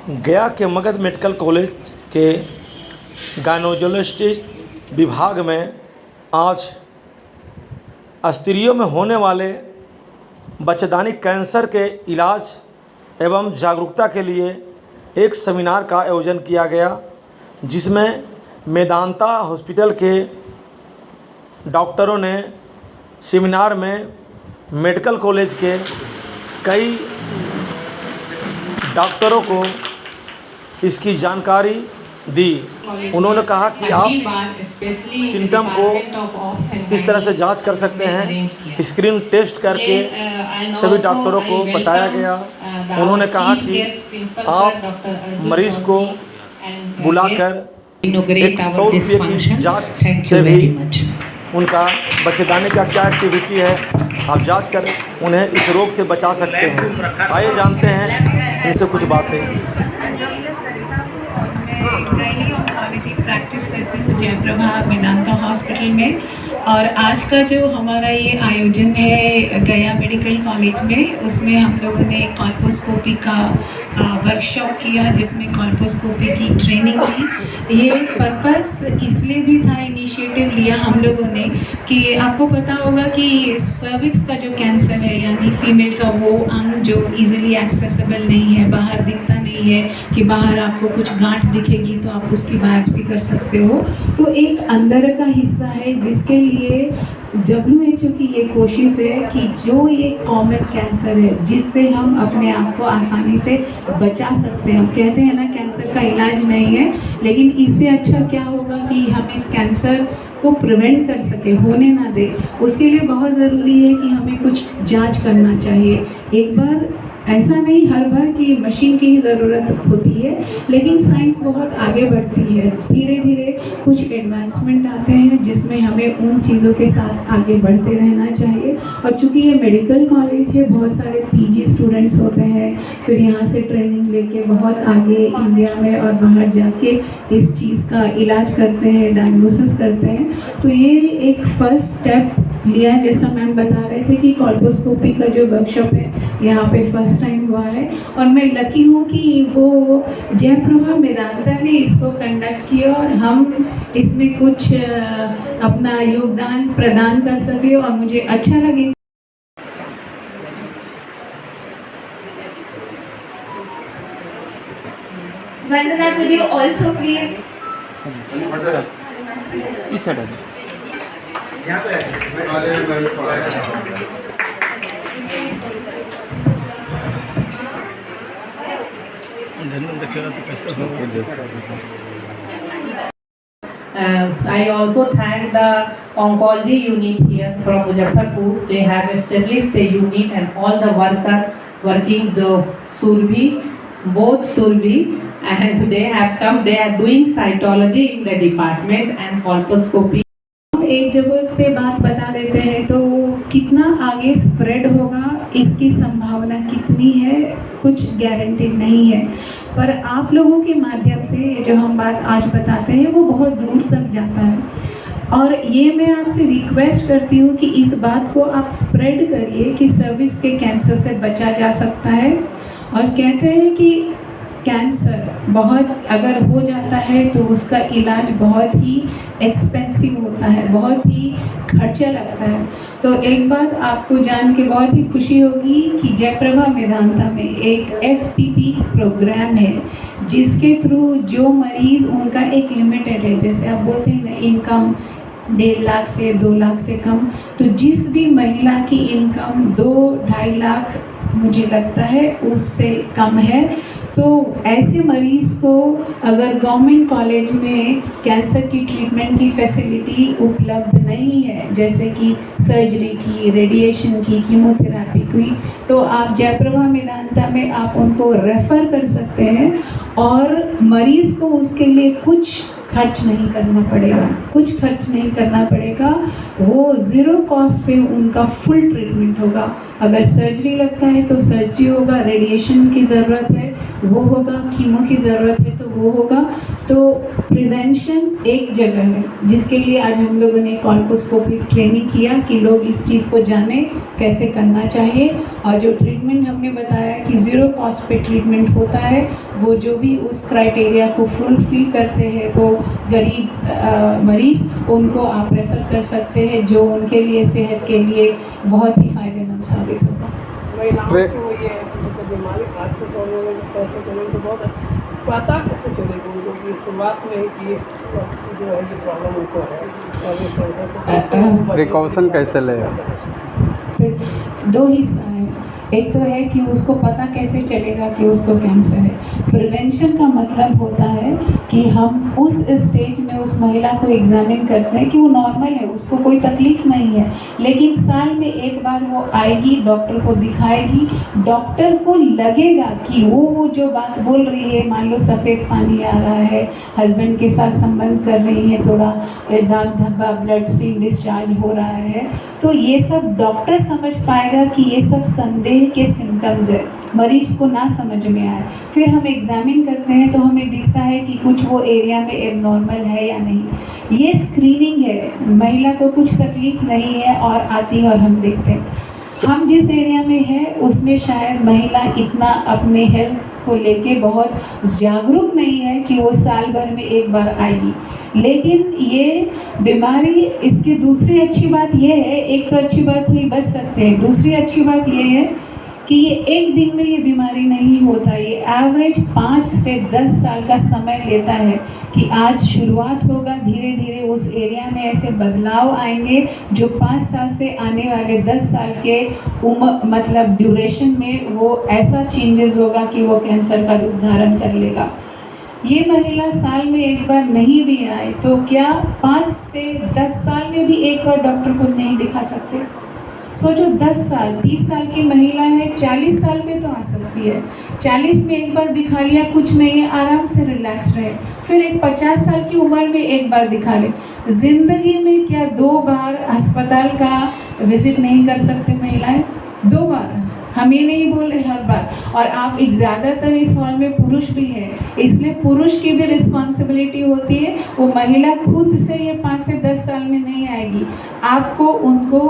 गया के Magadh medical college के गायनोकोलॉजी विभाग में आज स्त्रियों में होने वाले बच्चेदानी कैंसर के इलाज एवं जागरूकता के लिए एक सेमिनार का आयोजन किया गया, जिसमें मेदांता हॉस्पिटल के डॉक्टरों ने सेमिनार में मेडिकल कॉलेज के कई डॉक्टरों को इसकी जानकारी दी। उन्होंने कहा कि आप सिम्टम को इस तरह से जांच कर सकते हैं, स्क्रीन टेस्ट करके सभी डॉक्टरों को बताया गया। उन्होंने कहा कि आप मरीज को बुलाकर 100 रुपये की जांच से भी उनका बच्चेदानी का क्या एक्टिविटी है आप जांच कर उन्हें इस रोग से बचा सकते हैं। आइए जानते हैं इनसे कुछ बातें। मैं ऑन्कोलॉजी प्रैक्टिस करती हूँ जयप्रभा मेदांता हॉस्पिटल में, और आज का जो हमारा ये आयोजन है गया मेडिकल कॉलेज में, उसमें हम लोगों ने कॉल्पोस्कोपी का वर्कशॉप किया, जिसमें कॉल्पोस्कोपी की ट्रेनिंग दी। ये पर्पस इसलिए भी था, इनिशिएटिव लिया हम लोगों ने कि आपको पता होगा कि सर्विक्स का जो कैंसर है यानी फीमेल का वो अंग जो इजीली एक्सेसिबल नहीं है, बाहर दिखता नहीं है कि बाहर आपको कुछ गांठ दिखेगी तो आप उसकी बायोप्सी कर सकते हो, तो एक अंदर का हिस्सा है जिसके लिए WHO की ये कोशिश है कि जो ये कॉमन कैंसर है जिससे हम अपने आप को आसानी से बचा सकते हैं। हम कहते हैं ना कैंसर का इलाज नहीं है, लेकिन इससे अच्छा क्या होगा कि हम इस कैंसर को प्रिवेंट कर सके, होने ना दे। उसके लिए बहुत ज़रूरी है कि हमें कुछ जांच करना चाहिए। एक बार ऐसा नहीं हर बार कि मशीन की ही ज़रूरत होती है, लेकिन साइंस बहुत आगे बढ़ती है। धीरे धीरे कुछ एडवांसमेंट आते हैं जिसमें हमें उन चीज़ों के साथ आगे बढ़ते रहना चाहिए। और चूँकि ये मेडिकल कॉलेज है, बहुत सारे PG स्टूडेंट्स होते हैं, फिर यहाँ से ट्रेनिंग लेके बहुत आगे इंडिया में और बाहर जाके इस चीज़ का इलाज करते हैं, डायग्नोसिस करते हैं। तो ये एक फर्स्ट स्टेप लिया, जैसा मैम बता रहे थे कि कॉल्पोस्कोपी का जो वर्कशॉप है यहाँ पे फर्स्ट टाइम हुआ है, और मैं लकी हूँ कि वो जयप्रभा मेदांता ने इसको कंडक्ट किया और हम इसमें कुछ अपना योगदान प्रदान कर सके, और मुझे अच्छा लगे। वंदना, could you also please? इस side I also thank the oncology unit here from Muzaffarpur. They have established a unit and all the working the Surbi, both Surbi, and they have come. They are doing cytology in the department and colposcopy. एक जगह पे बात बता देते हैं तो कितना आगे स्प्रेड होगा इसकी संभावना कितनी है कुछ गारंटी नहीं है, पर आप लोगों के माध्यम से जो हम बात आज बताते हैं वो बहुत दूर तक जाता है। और ये मैं आपसे रिक्वेस्ट करती हूँ कि इस बात को आप स्प्रेड करिए कि सर्विक्स के कैंसर से बचा जा सकता है। और कहते हैं कि कैंसर बहुत अगर हो जाता है तो उसका इलाज बहुत ही एक्सपेंसिव होता है, बहुत ही खर्चा लगता है। तो एक बात आपको जान के बहुत ही खुशी होगी कि जयप्रभा मेदांता में एक FPP प्रोग्राम है जिसके थ्रू जो मरीज़ उनका एक लिमिटेड है, जैसे आप बोलते हैं ना इनकम 1.5 लाख से 2 लाख से कम, तो जिस भी महिला की इनकम 2-2.5 लाख मुझे लगता है उससे कम है, तो ऐसे मरीज़ को अगर गवर्नमेंट कॉलेज में कैंसर की ट्रीटमेंट की फैसिलिटी उपलब्ध नहीं है, जैसे कि सर्जरी की, रेडिएशन की, कीमोथेरेपी की, तो आप जयप्रभा मेदांता में आप उनको रेफ़र कर सकते हैं और मरीज़ को उसके लिए कुछ खर्च नहीं करना पड़ेगा, कुछ खर्च नहीं करना पड़ेगा। वो ज़ीरो कॉस्ट पे उनका फुल ट्रीटमेंट होगा। अगर सर्जरी लगता है तो सर्जरी होगा, रेडिएशन की ज़रूरत है वो होगा, कीमो की ज़रूरत है तो वो होगा। तो प्रिवेंशन एक जगह है जिसके लिए आज हम लोगों ने कॉल्पोस्कोपी ट्रेनिंग किया कि लोग इस चीज़ को जाने कैसे करना चाहिए। और जो ट्रीटमेंट हमने बताया कि ज़ीरो कॉस्ट पे ट्रीटमेंट होता है वो जो भी उस क्राइटेरिया को फुलफिल करते हैं वो गरीब मरीज़, उनको आप रेफ़र कर सकते हैं, जो उनके लिए सेहत के लिए बहुत ही फ़ायदेमंद साबित होगा। महिलाओं को ये मतलब बीमारी खास कर तो उन्होंने पैसे के तो बहुत पता कैसे चलेगा उनको कि शुरुआत में ही कि जो है ये प्रॉब्लम उनको है सर्विस कैंसर को प्रिकॉशन कैसे ले? दो हिस्सा है, एक तो है कि उसको पता कैसे चलेगा कि उसको कैंसर है। प्रिवेंशन का मतलब होता है कि हम उस स्टेज में उस महिला को एग्जामिन करते हैं कि वो नॉर्मल है, उसको कोई तकलीफ नहीं है, लेकिन साल में एक बार वो आएगी, डॉक्टर को दिखाएगी, डॉक्टर को लगेगा कि वो जो बात बोल रही है, मान लो सफ़ेद पानी आ रहा है, हस्बैंड के साथ संबंध कर रही है, थोड़ा दाग धब्बा ब्लड स्ट्रीम डिस्चार्ज हो रहा है, तो ये सब डॉक्टर समझ पाएगा कि ये सब संदेह के सिम्टम्स है, मरीज को ना समझ में आए। फिर हम एग्जामिन करते हैं तो हमें दिखता है कि कुछ वो एरिया में एबनॉर्मल है या नहीं। ये स्क्रीनिंग है, महिला को कुछ तकलीफ नहीं है और आती है और हम देखते हैं। हम जिस एरिया में है उसमें शायद महिला इतना अपने हेल्थ को लेके बहुत जागरूक नहीं है कि वो साल भर में एक बार आएगी, लेकिन ये बीमारी, इसकी दूसरी अच्छी बात ये है, एक तो अच्छी बात हुई बच सकते हैं, दूसरी अच्छी बात ये है कि ये एक दिन में ये बीमारी नहीं होता, ये एवरेज 5 से 10 साल का समय लेता है कि आज शुरुआत होगा, धीरे धीरे उस एरिया में ऐसे बदलाव आएंगे जो 5 साल से आने वाले 10 साल के मतलब ड्यूरेशन में वो ऐसा चेंजेस होगा कि वो कैंसर का रूप धारण कर लेगा। ये महिला साल में एक बार नहीं भी आए तो क्या 5 से 10 साल में भी एक बार डॉक्टर को नहीं दिखा सकते? सोचो 10 साल, 30 साल की महिला है, 40 साल में तो आ सकती है, 40 में एक बार दिखा लिया, कुछ नहीं है, आराम से रिलैक्स रहे। फिर एक 50 साल की उम्र में एक बार दिखा ले। ज़िंदगी में क्या 2 बार अस्पताल का विजिट नहीं कर सकते महिलाएं? 2 बार, हम ये नहीं बोल रहे हर बार। और आप ज़्यादातर इस हॉल में पुरुष भी है, इसलिए पुरुष की भी रिस्पॉन्सिबिलिटी होती है। वो महिला खुद से ये 5 से 10 साल में नहीं आएगी, आपको उनको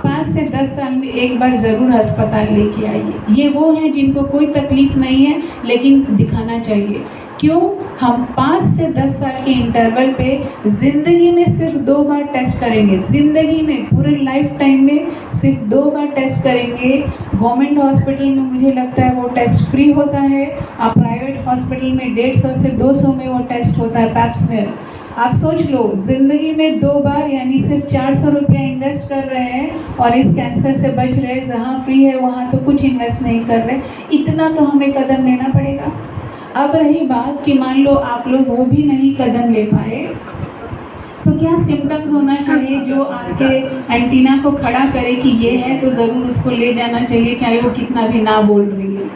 5 से 10 साल में एक बार ज़रूर अस्पताल लेके आइए। ये वो हैं जिनको कोई तकलीफ़ नहीं है लेकिन दिखाना चाहिए। क्यों? हम 5 से 10 साल के इंटरवल पे ज़िंदगी में सिर्फ 2 बार टेस्ट करेंगे, ज़िंदगी में पूरे लाइफ टाइम में सिर्फ 2 बार टेस्ट करेंगे। गवर्नमेंट हॉस्पिटल में मुझे लगता है वो टेस्ट फ्री होता है, और प्राइवेट हॉस्पिटल में 150 से 200 में वो टेस्ट होता है पैप्समेयर। आप सोच लो, ज़िंदगी में 2 बार यानी सिर्फ 400 रुपया इन्वेस्ट कर रहे हैं और इस कैंसर से बच रहे हैं। जहाँ फ्री है वहाँ तो कुछ इन्वेस्ट नहीं कर रहे, इतना तो हमें कदम लेना पड़ेगा। अब रही बात कि मान लो आप लोग वो भी नहीं कदम ले पाए, तो क्या सिम्टम्स होना चाहिए जो आपके एंटीना को खड़ा करे कि ये है तो ज़रूर उसको ले जाना चाहिए, चाहे वो कितना भी ना बोल रही है।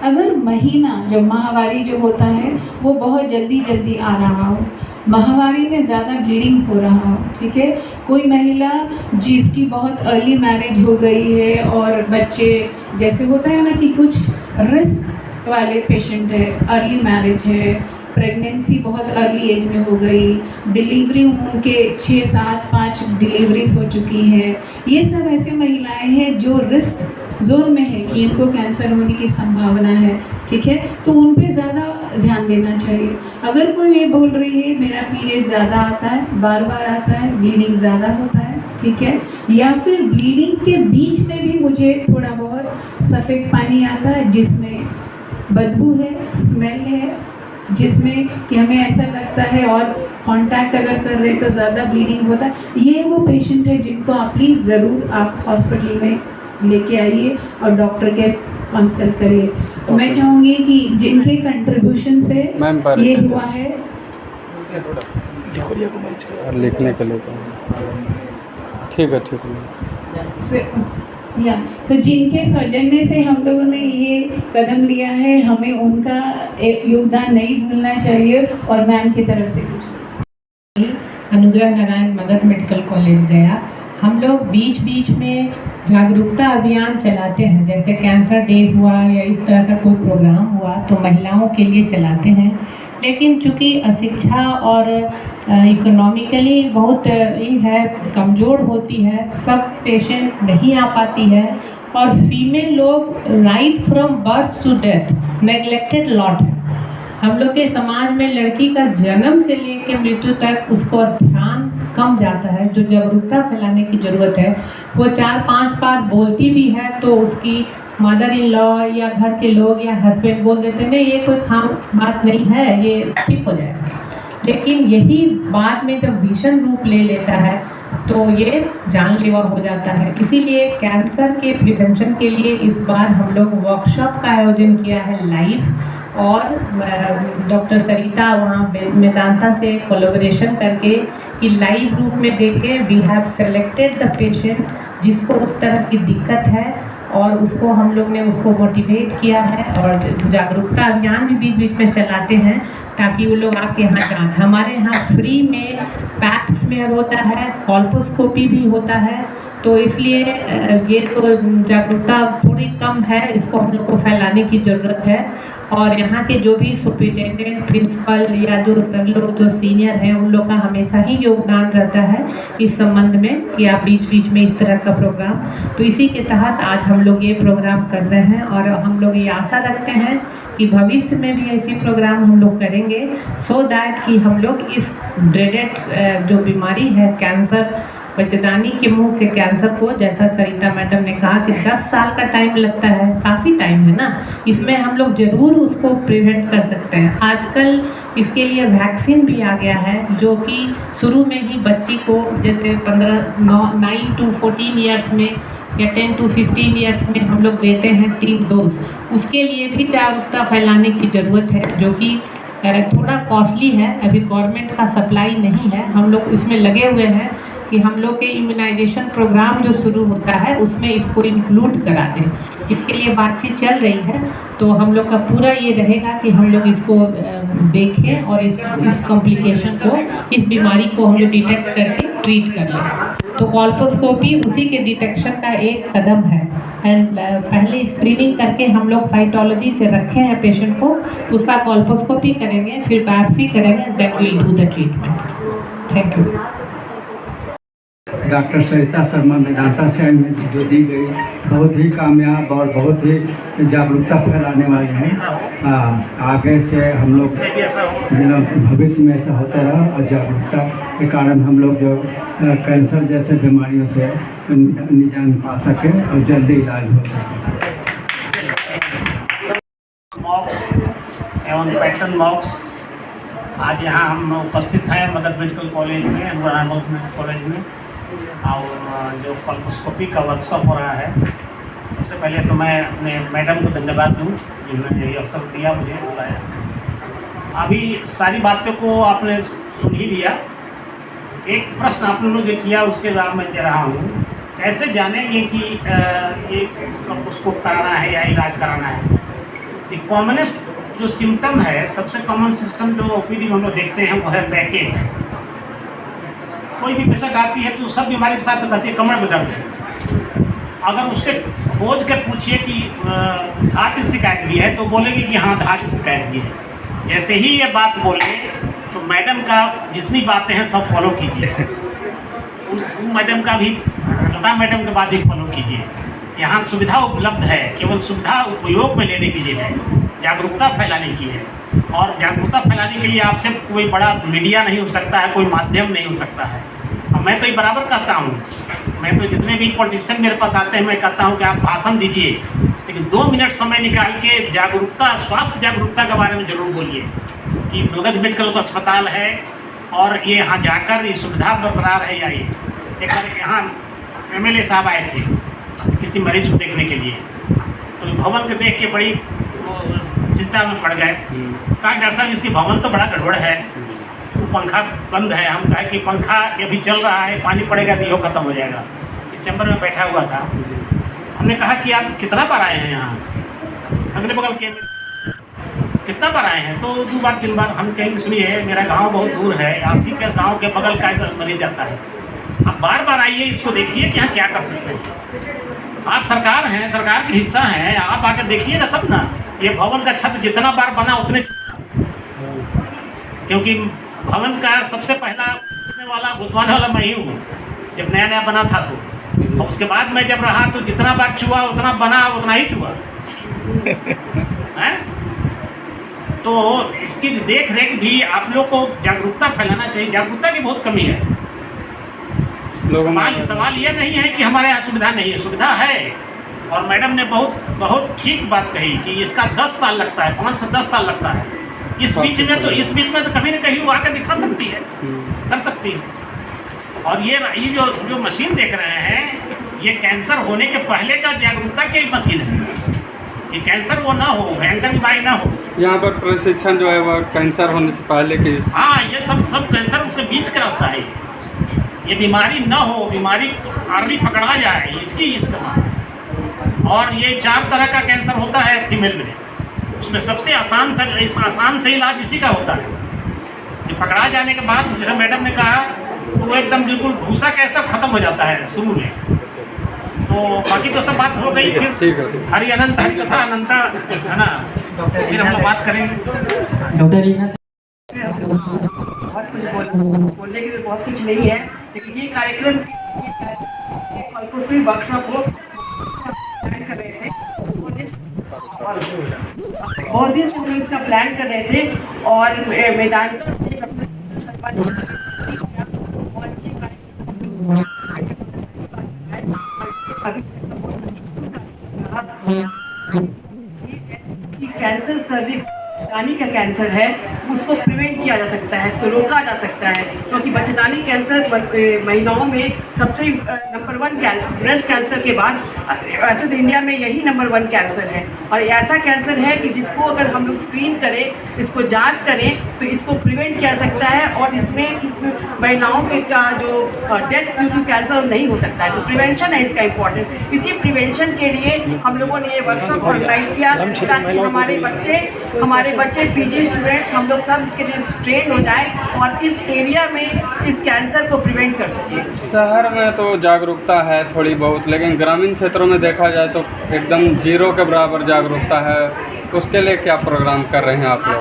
अगर महीना जो माहवारी जो होता है वो बहुत जल्दी जल्दी आ रहा हो, माहवारी में ज़्यादा ब्लीडिंग हो रहा हो, ठीक है, कोई महिला जिसकी बहुत अर्ली मैरिज हो गई है और बच्चे, जैसे होता है ना कि कुछ रिस्क वाले पेशेंट है, अर्ली मैरिज है, प्रेगनेंसी बहुत अर्ली एज में हो गई, डिलीवरी उनके 6, 7, 5 डिलीवरीज हो चुकी है, ये सब ऐसे महिलाएं हैं जो रिस्क जोन में है कि इनको कैंसर होने की संभावना है, ठीक है, तो उन पे ज़्यादा ध्यान देना चाहिए। अगर कोई ये बोल रही है मेरा पीरियड ज़्यादा आता है, बार बार आता है, ब्लीडिंग ज़्यादा होता है, ठीक है, या फिर ब्लीडिंग के बीच में भी मुझे थोड़ा बहुत सफ़ेद पानी आता है जिसमें बदबू है, स्मेल है, जिसमें कि हमें ऐसा लगता है और कांटेक्ट अगर कर रहे तो ज़्यादा ब्लीडिंग होता है, ये वो पेशेंट है जिनको आप प्लीज़ ज़रूर आप हॉस्पिटल में लेके आइए और डॉक्टर के कंसल्ट करिए। मैं चाहूँगी कि जिनके कंट्रीब्यूशन से ये हुआ है, लिखने के लिए ठीक है या तो जिनके सौजन्य से हम लोगों ने ये कदम लिया है, हमें उनका योगदान नहीं भूलना चाहिए। और मैम की तरफ से कुछ अनुग्रह नारायण मगध मेडिकल कॉलेज गया, हम लोग बीच बीच में जागरूकता अभियान चलाते हैं, जैसे कैंसर डे हुआ या इस तरह का कोई प्रोग्राम हुआ तो महिलाओं के लिए चलाते हैं। लेकिन चूँकि अशिक्षा और इकोनॉमिकली बहुत ये है, कमज़ोर होती है, सब पेशेंट नहीं आ पाती है, और फीमेल लोग right from birth to death neglected lot है। हम लोग के समाज में लड़की का जन्म से लेकर मृत्यु तक उसको ध्यान कम जाता है। जो जागरूकता फैलाने की ज़रूरत है, वो 4-5 बार बोलती भी है तो उसकी मदर इन लॉ या घर के लोग या हस्बैंड बोल देते नहीं ये कोई खास बात नहीं है, ये ठीक हो जाएगा। लेकिन यही बाद में जब भीषण रूप ले लेता है तो ये जानलेवा हो जाता है। इसीलिए कैंसर के प्रिवेंशन के लिए इस बार हम लोग वर्कशॉप का आयोजन किया है लाइव, और डॉक्टर सरिता वहाँ मेदांता से कोलैबोरेशन करके कि लाइव रूप में देखें। We have selected the patient जिसको उस तरह की दिक्कत है, और उसको हम लोग ने उसको मोटिवेट किया है, और जागरूकता अभियान भी बीच बीच में चलाते हैं ताकि वो लोग आके यहाँ जाँच। हमारे यहाँ फ्री में पैप स्मेयर होता है, कॉल्पोस्कोपी भी होता है, तो इसलिए ये तो जागरूकता थोड़ी कम है, इसको हम लोग को फैलाने की ज़रूरत है। और यहाँ के जो भी सुपरिटेंडेंट, प्रिंसिपल या जो सर लोग जो सीनियर हैं, उन लोग का हमेशा ही योगदान रहता है इस संबंध में कि आप बीच बीच में इस तरह का प्रोग्राम, तो इसी के तहत आज हम लोग ये प्रोग्राम कर रहे हैं। और हम लोग ये आशा रखते हैं कि भविष्य में भी ऐसे प्रोग्राम हम लोग करेंगे, सो दैट कि हम लोग इस ड्रेडेड जो बीमारी है कैंसर, बच्चेदानी के मुंह के कैंसर को, जैसा सरिता मैडम ने कहा कि 10 साल का टाइम लगता है, काफ़ी टाइम है ना, इसमें हम लोग ज़रूर उसको प्रिवेंट कर सकते हैं। आजकल इसके लिए वैक्सीन भी आ गया है जो कि शुरू में ही बच्ची को जैसे 9 to 14 ईयर्स में या 10 to 15 ईयर्स में हम लोग देते हैं 3 डोज। उसके लिए भी जागरूकता फैलाने की ज़रूरत है जो कि थोड़ा कॉस्टली है। अभी गवर्नमेंट का सप्लाई नहीं है, हम लोग इसमें लगे हुए हैं कि हम लोग के इम्यूनाइजेशन प्रोग्राम जो शुरू होता है उसमें इसको इंक्लूड करा दें। इसके लिए बातचीत चल रही है, तो हम लोग का पूरा ये रहेगा कि हम लोग इसको देखें और इस कॉम्प्लिकेशन को, इस बीमारी को हम लोग डिटेक्ट करके ट्रीट कर लें। तो कॉल्पोस्कोपी उसी के डिटेक्शन का एक कदम है। एंड पहले स्क्रीनिंग करके हम लोग साइटोलॉजी से रखे हैं पेशेंट को, उसका कॉल्पोस्कोपी करेंगे, फिर बायोप्सी करेंगे, then will do the treatment. Thank you. Doctor Sarita Sharma Medanta से जो दी गई बहुत ही कामयाब और बहुत ही जागरूकता फैलाने वाले हैं। आगे से हम लोग भविष्य में ऐसा होता रहा और जागरूकता के कारण हम लोग जो कैंसर जैसे बीमारियों से निजान पा सकें और जल्दी इलाज हो सके। मॉक्स एवं पैटर्न मॉक्स आज यहाँ हम उपस्थित हैं मगध मेडिकल कॉलेज में, एनवायरमेंटल मेडिकल कॉलेज में, और जो कॉल्पोस्कोपी का वर्कशॉप हो रहा है। सबसे पहले तो मैं अपने मैडम को धन्यवाद दूँ जिन्होंने ये अवसर दिया, मुझे बताया। अभी सारी बातों को आपने सुन ही लिया। एक प्रश्न आप लोगों ने जो किया उसके जवाब मैं दे रहा हूँ। कैसे जानेंगे कि ये कॉल्पोस्कोप कराना है या इलाज कराना है? द कॉमनेस्ट जो सिम्टम है, सबसे कॉमन सिस्टम जो ओपीडी में हम लोग देखते हैं वो है बैकएक। कोई भी पेशेंट आती है तो सब बीमारी के साथ कहती है कमर में दर्द है। अगर उससे खोज कर पूछिए कि धात की शिकायत भी है तो बोलेगी कि हाँ धात की शिकायत भी है। जैसे ही ये बात बोले तो मैडम का जितनी बातें हैं सब फॉलो कीजिए। उन मैडम का भी, लता मैडम के बाद ही फॉलो कीजिए। यहाँ सुविधा उपलब्ध है, केवल सुविधा उपयोग में लेने की है, जागरूकता फैलाने की है। और जागरूकता फैलाने के लिए आपसे कोई बड़ा मीडिया नहीं हो सकता है, कोई माध्यम नहीं हो सकता है। और मैं तो ये बराबर कहता हूँ, मैं तो जितने भी पॉलिटिशियन मेरे पास आते हैं मैं कहता हूँ कि आप भाषण दीजिए, लेकिन 2 मिनट समय निकाल के जागरूकता, स्वास्थ्य जागरूकता के बारे में ज़रूर बोलिए कि मगध मेडिकल अस्पताल है और ये यहाँ जाकर ये सुविधा बरकरार है। या ये एक बार यहाँ MLA साहब आए थे किसी मरीज को देखने के लिए, तो भवन को देख के बड़ी चिंता में पड़ गए। कहा डॉक्टर साहब इसकी भवन तो बड़ा गड़बड़ है, तो पंखा बंद है। हम कहे कि पंखा अभी चल रहा है, पानी पड़ेगा तो ये खत्म हो जाएगा। इस चैम्बर में बैठा हुआ था, हमने कहा कि आप कितना बार आए हैं यहाँ? अगले बगल के कितना बार आए हैं? तो 2 बार 3 बार। हम कहेंगे सुनिए मेरा गांव बहुत दूर है, आप ही के गांव के बगल का ऐसा मरीज जाता है, आप बार बार आइए, इसको देखिए कि यहाँ क्या कर सकते हैं। आप सरकार हैं, सरकार के हिस्सा हैं, आप आकर देखिएगा तब ना। ये भवन का छत जितना बार बना उतने, क्योंकि भवन का सबसे पहला गुथवाने वाला मैं ही हूँ जब नया नया बना था। तो और उसके बाद मैं जब रहा तो जितना बार चुआ उतना बना उतना ही चुआ है। तो इसकी देख रेख भी आप लोग को जागरूकता फैलाना चाहिए। जागरूकता की बहुत कमी है। सवाल ये नहीं है कि हमारे यहाँ सुविधा नहीं है, सुविधा है। और मैडम ने बहुत ठीक बात कही कि इसका 10 साल लगता है, 5 से 10 साल लगता है। इस बीच में तो कभी न कहीं वो आकर दिखा सकती है, कर सकती है। और ये जो मशीन देख रहे हैं, ये कैंसर होने के पहले का जागरूकता की मशीन है। ये कैंसर वो ना हो, भयंकर बीमारी ना हो। यहाँ पर प्रशिक्षण जो है वो कैंसर होने से पहले की। हाँ, ये सब कैंसर उससे बीच का रास्ता है। ये बीमारी ना हो, बीमारी अर्ली पकड़ा जाए, इसका। और ये 4 तरह का कैंसर होता है फीमेल में। उसमें सबसे आसान से इलाज इसी का होता है। ये पकड़ा जाने के बाद, जैसे मैडम ने कहा, वो एकदम बिल्कुल भूसा कैंसर खत्म हो जाता है शुरू में। तो बाकी तो सब बात हो गई। फिर हरि अनंत हरि कथा अनंता, है ना। फिर हम लोग बात करेंगे। बहुत कुछ बोलने के लिए बहुत कुछ नहीं है, लेकिन ये कार्यक्रम कोई वर्कशॉप हो कर रहे थे, बहुत दिन से हम लोग इसका प्लान कर रहे थे। और मैदान कैंसर सर्विक्स बच्चेदानी का कैंसर है, उसको प्रिवेंट किया जा सकता है, इसको रोका जा सकता है। क्योंकि बच्चेदानी कैंसर महिलाओं में सबसे नंबर 1 ब्रेस्ट कैंसर के बाद वैसे तो इंडिया में यही नंबर 1 कैंसर है। और ऐसा कैंसर है कि जिसको अगर हम लोग स्क्रीन करें, इसको जांच करें, तो इसको प्रिवेंट किया जा सकता है। और इसमें महिलाओं के का जो डेथ ड्यू टू कैंसर नहीं हो सकता है। तो प्रिवेंशन है इसका इम्पोर्टेंट। इसी प्रिवेंशन के लिए हम लोगों ने ये वर्कशॉप ऑर्गेनाइज किया, ताकि हमारे बच्चे पीजी स्टूडेंट्स हम लोग सब इसके लिए ट्रेन हो जाएं और इस एरिया में इस कैंसर को प्रिवेंट कर सकें। शहर में तो जागरूकता है थोड़ी बहुत, लेकिन ग्रामीण क्षेत्रों में देखा जाए तो एकदम जीरो के बराबर जागरूकता है। उसके लिए क्या प्रोग्राम कर रहे हैं आप लोग?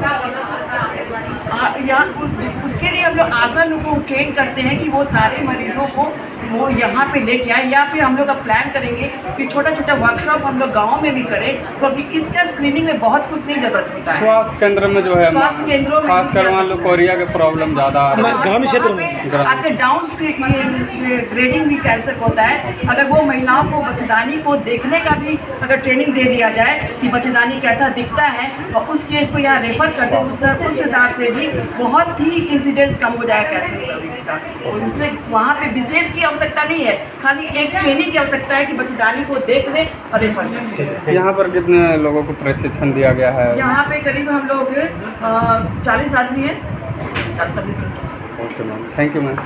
उसके लिए हम लोग आशा लोगों को ट्रेन करते हैं कि वो सारे मरीजों को वो यहाँ पे लेके आए, या फिर हम लोग अब प्लान करेंगे कि छोटा छोटा वर्कशॉप हम लोग गाँव में भी करें, क्योंकि इसका स्क्रीनिंग में बहुत कुछ नहीं जरूरत होता है। स्वास्थ्य केंद्र में जो है, स्वास्थ्य केंद्रों में खासकर वहाँ लोग कोरिया के प्रॉब्लम ज़्यादा ग्रामीण क्षेत्र में आजकल डाउन ग्रेडिंग भी कैंसर होता है। अगर वो महिलाओं को बच्चेदानी को देखने का भी अगर ट्रेनिंग दे दिया जाए कि बच्चेदानी कैसा दिखता है, और उस केस को यहाँ रेफर कर दें, उस हिसाब से भी बहुत ही इंसिडेंस कम हो जाए कैंसर सर्विक्स का। और इसलिए वहाँ पे विशेष की आवश्यकता नहीं है, खाली एक ट्रेनिंग की आवश्यकता है कि बच्चेदानी को देख लें और रेफर करें। यहाँ पर कितने लोगों को प्रशिक्षण दिया गया है? यहाँ पे करीब हम लोग 40 आदमी हैं। 40 आदमी। Okay ma'am, thank you ma'am.